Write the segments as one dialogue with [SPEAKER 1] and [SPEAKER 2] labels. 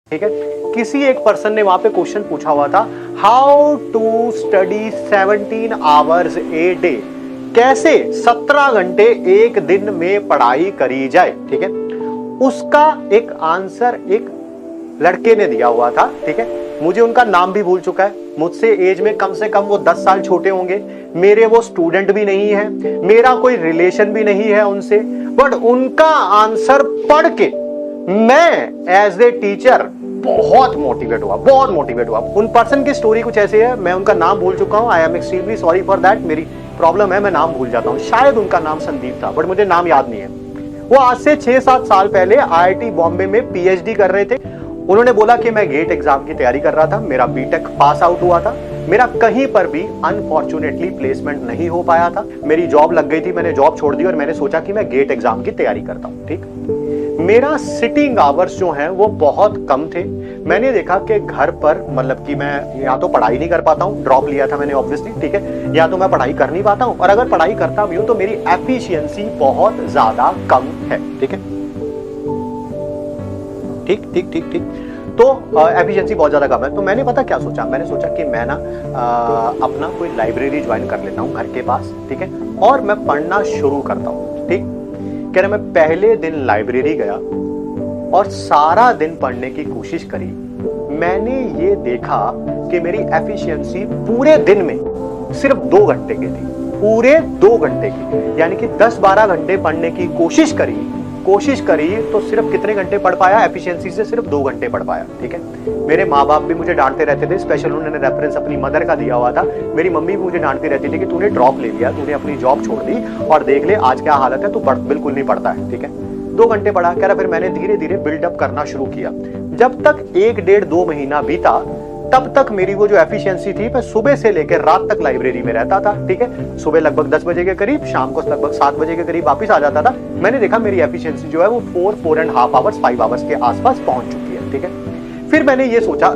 [SPEAKER 1] ठीक है। किसी एक पर्सन ने वहां पे क्वेश्चन पूछा हुआ था, how to study 17 hours a day, कैसे 17 घंटे एक दिन में पढ़ाई करी जाए। ठीक है, उसका एक आंसर एक लड़के ने दिया हुआ था। ठीक है, मुझे उनका नाम भी भूल चुका है, मुझसे एज में कम से कम वो 10 साल छोटे होंगे, मेरे वो स्टूडेंट भी नहीं है, मेरा कोई रिलेशन भी नहीं है उनसे, बट उनका आंसर पढ़ के मैं एज ए टीचर बहुत मोटिवेट हुआ। उन पर्सन की स्टोरी कुछ ऐसे है, मैं उनका नाम भूल चुका हूं, I am extremely sorry for that, मेरी प्रॉब्लम है, मैं नाम भूल जाता हूं। शायद उनका नाम संदीप था, बट मुझे नाम याद नहीं है। वो आज से 6-7 साल पहले आईआईटी बॉम्बे में पीएचडी कर रहे थे। उन्होंने बोला कि मैं गेट एग्जाम की तैयारी कर रहा था, मेरा बीटेक पास आउट हुआ था, मेरा कहीं पर भी अनफॉर्चुनेटली प्लेसमेंट नहीं हो पाया था, मेरी जॉब लग गई थी, मैंने जॉब छोड़ दी और मैंने सोचा कि मैं गेट एग्जाम की तैयारी करता हूं। ठीक, मेरा सिटिंग आवर्स जो हैं वो बहुत कम थे। मैंने देखा कि घर पर मतलब कि मैं या तो पढ़ाई नहीं कर पाता हूं, ड्रॉप लिया था मैंने ऑब्वियसली, ठीक है, या तो मैं पढ़ाई कर नहीं पाता हूं, और अगर पढ़ाई करता भी हूं तो मेरी एफिशिएंसी बहुत ज्यादा कम है। ठीक है, ठीक, तो एफिशिएंसी बहुत ज्यादा कम है। तो मैंने पता क्या सोचा, मैंने सोचा कि मैं ना अपना कोई लाइब्रेरी ज्वाइन कर लेता हूं घर के पास। ठीक है, और मैं पढ़ना शुरू करता हूं। ठीक, कह रहा, मैं पहले दिन लाइब्रेरी गया और सारा दिन पढ़ने की कोशिश करी। मैंने ये देखा कि मेरी एफिशिएंसी पूरे दिन में सिर्फ 2 घंटे की थी, पूरे 2 घंटे की, यानी कि 10-12 घंटे पढ़ने की कोशिश करी तो सिर्फ कितने घंटे पढ़ पाया, एफिशिएंसी से सिर्फ 2 घंटे पढ़ पाया। ठीक है, मेरे माँ बाप भी मुझे डांटते रहते थे, स्पेशल उन्होंने रेफरेंस अपनी मदर का दिया हुआ था। मेरी मम्मी भी मुझे डांटती रहती थी कि तूने ड्रॉप ले लिया, तूने अपनी जॉब छोड़ दी और देख ले आज क्या हालत है, तू बिल्कुल नहीं पढ़ता है। ठीक है, 2 घंटे पढ़ा, कह रहा, फिर मैंने धीरे धीरे बिल्डअप करना शुरू किया। जब तक 1-1.5-2 महीना बीता, तब तक मेरी वो जो एफिशिएंसी थी, मैं सुबह से लेकर रात तक लाइब्रेरी में रहता था। ठीक है, सुबह लगभग 10 बजे के करीब, शाम को लगभग 7 बजे के करीब वापस आ जाता था। मैंने देखा मेरी एफिशिएंसी जो है वो 4.5 आवर्स 5 आवर्स के आसपास पहुंच चुकी है। ठीक है, फिर मैंने ये सोचा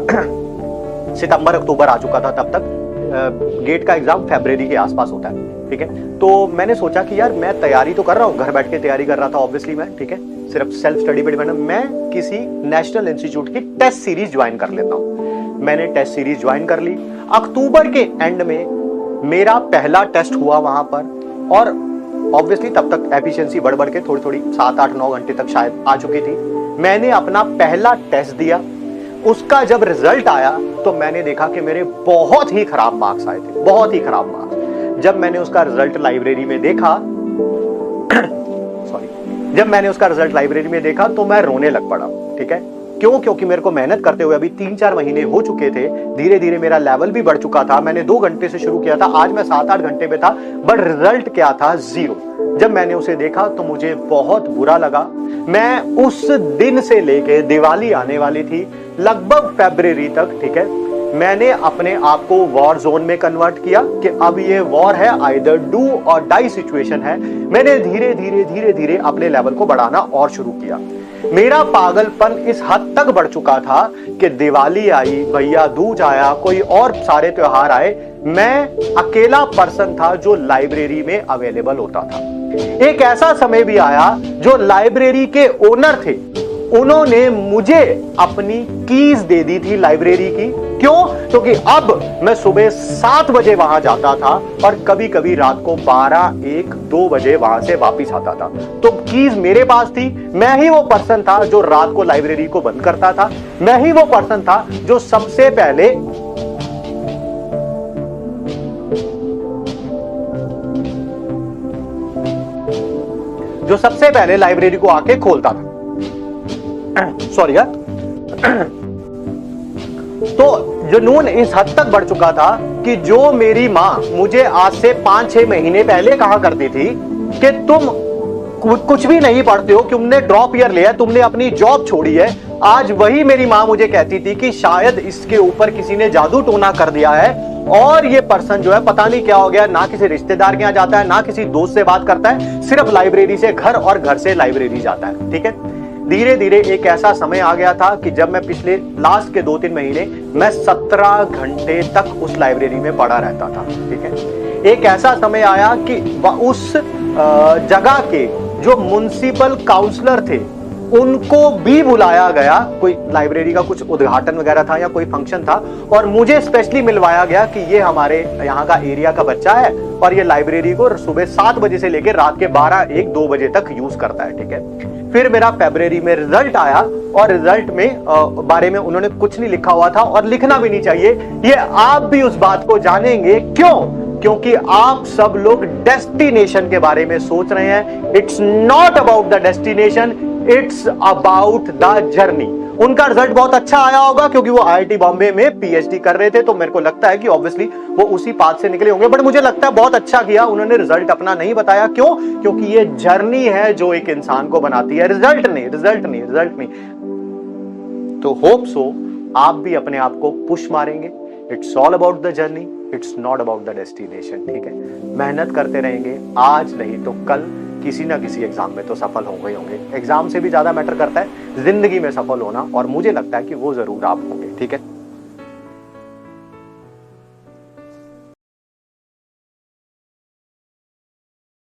[SPEAKER 1] सितंबर अक्टूबर आ चुका था तब तक, गेट का एग्जाम फरवरी के आसपास होता है। ठीक है, तो मैंने सोचा कि यार मैं तैयारी तो कर रहा हूँ, घर बैठ के तैयारी कर रहा था ऑब्वियसली मैं। ठीक है, सिर्फ सेल्फ स्टडी पे डिपेंड, मैं किसी नेशनल इंस्टीट्यूट की टेस्ट सीरीज ज्वाइन कर लेता हूँ। मैंने टेस्ट सीरीज ज्वाइन कर ली। अक्टूबर के एंड में मेरा पहला टेस्ट हुआ वहां पर, और ऑब्वियसली तब तक एफिशिएंसी बढ़ के थोड़ी 7-8-9 घंटे तक शायद आ चुकी थी। मैंने अपना पहला टेस्ट दिया, उसका जब रिजल्ट आया तो मैंने देखा कि मेरे बहुत ही खराब मार्क्स आए थे, बहुत ही खराब मार्क्स। जब मैंने उसका रिजल्ट लाइब्रेरी में देखा तो मैं रोने लग पड़ा। ठीक है, क्यों? क्योंकि मेरे को मेहनत करते हुए अभी 3-4 महीने हो चुके थे, धीरे धीरे मेरा लेवल भी बढ़ चुका था। मैंने 2 घंटे से शुरू किया था, आज मैं 7-8 घंटे में था, बट रिजल्ट क्या था? 0। जब मैंने उसे देखा तो मुझे बहुत बुरा लगा। मैं उस दिन से लेके दिवाली आने वाली थी लगभग फरवरी तक, ठीक है, मैंने अपने आप को वॉर जोन में कन्वर्ट किया कि अब ये वॉर है, आइदर डू और डाई सिचुएशन है। मैंने धीरे धीरे अपने लेवल को बढ़ाना और शुरू किया। मेरा पागलपन इस हद तक बढ़ चुका था कि दिवाली आई, भैया दूज आया, कोई और सारे त्योहार आए, मैं अकेला पर्सन था जो लाइब्रेरी में अवेलेबल होता था। एक ऐसा समय भी आया जो लाइब्रेरी के ओनर थे, उन्होंने मुझे अपनी कीज दे दी थी लाइब्रेरी की। क्यों? क्योंकि अब मैं सुबह 7 बजे वहां जाता था और कभी कभी रात को 12-1-2 बजे वहां से वापस आता था। तो कीज मेरे पास थी। मैं ही वो पर्सन था जो रात को लाइब्रेरी को बंद करता था। मैं ही वो पर्सन था जो सबसे पहले लाइब्रेरी को आके खोलता था। सॉरी यार। तो जुनून इस हद तक बढ़ चुका था कि जो मेरी मां मुझे आज से 5-6 महीने पहले कहा करती थी कि तुम कुछ भी नहीं पढ़ते हो, तुमने ड्रॉप ईयर लिया, तुमने अपनी जॉब छोड़ी है, आज वही मेरी मां मुझे कहती थी कि शायद इसके ऊपर किसी ने जादू टोना कर दिया है और ये पर्सन जो है पता नहीं क्या हो गया, ना किसी रिश्तेदार के यहां जाता है, ना किसी दोस्त से बात करता है, सिर्फ लाइब्रेरी से घर और घर से लाइब्रेरी जाता है। ठीक है, धीरे धीरे एक ऐसा समय आ गया था कि जब मैं पिछले लास्ट के 2-3 महीने मैं 17 घंटे तक उस लाइब्रेरी में पढ़ा रहता था। ठीक है, एक ऐसा समय आया कि उस जगह के जो म्युनिसिपल काउंसलर थे उनको भी बुलाया गया, कोई लाइब्रेरी का कुछ उद्घाटन वगैरह था या कोई फंक्शन था, और मुझे स्पेशली मिलवाया गया कि ये हमारे यहाँ का एरिया का बच्चा है और ये लाइब्रेरी को सुबह 7 बजे से लेकर रात के 12, 1, 2 बजे तक यूज करता है, ठीक है। फिर मेरा फरवरी में रिजल्ट आया और रिजल्ट में बारे में उन्होंने कुछ नहीं लिखा हुआ था, और लिखना भी नहीं चाहिए। ये आप भी उस बात को जानेंगे, क्यों? क्योंकि आप सब लोग डेस्टिनेशन के बारे में सोच रहे हैं। It's not about the destination, it's about the journey. उनका रिजल्ट बहुत अच्छा आया होगा क्योंकि वो आईआईटी बॉम्बे में पीएचडी कर रहे थे, तो मेरे को लगता है कि ऑब्वियसली वो उसी पाथ से निकले होंगे, बट मुझे लगता है बहुत अच्छा किया उन्होंने रिजल्ट अपना नहीं बताया। क्यों? क्योंकि ये जर्नी है जो एक इंसान को बनाती है, रिजल्ट नहीं। तो होप सो आप भी अपने आप को पुश मारेंगे। It's all about the journey, it's not about the destination, ठीक है। मेहनत करते रहेंगे, आज नहीं तो कल किसी ना किसी एग्जाम में तो सफल होंगे। एग्जाम से भी ज्यादा मैटर करता है जिंदगी में सफल होना, और मुझे लगता है कि वो जरूर आप होंगे, ठीक है।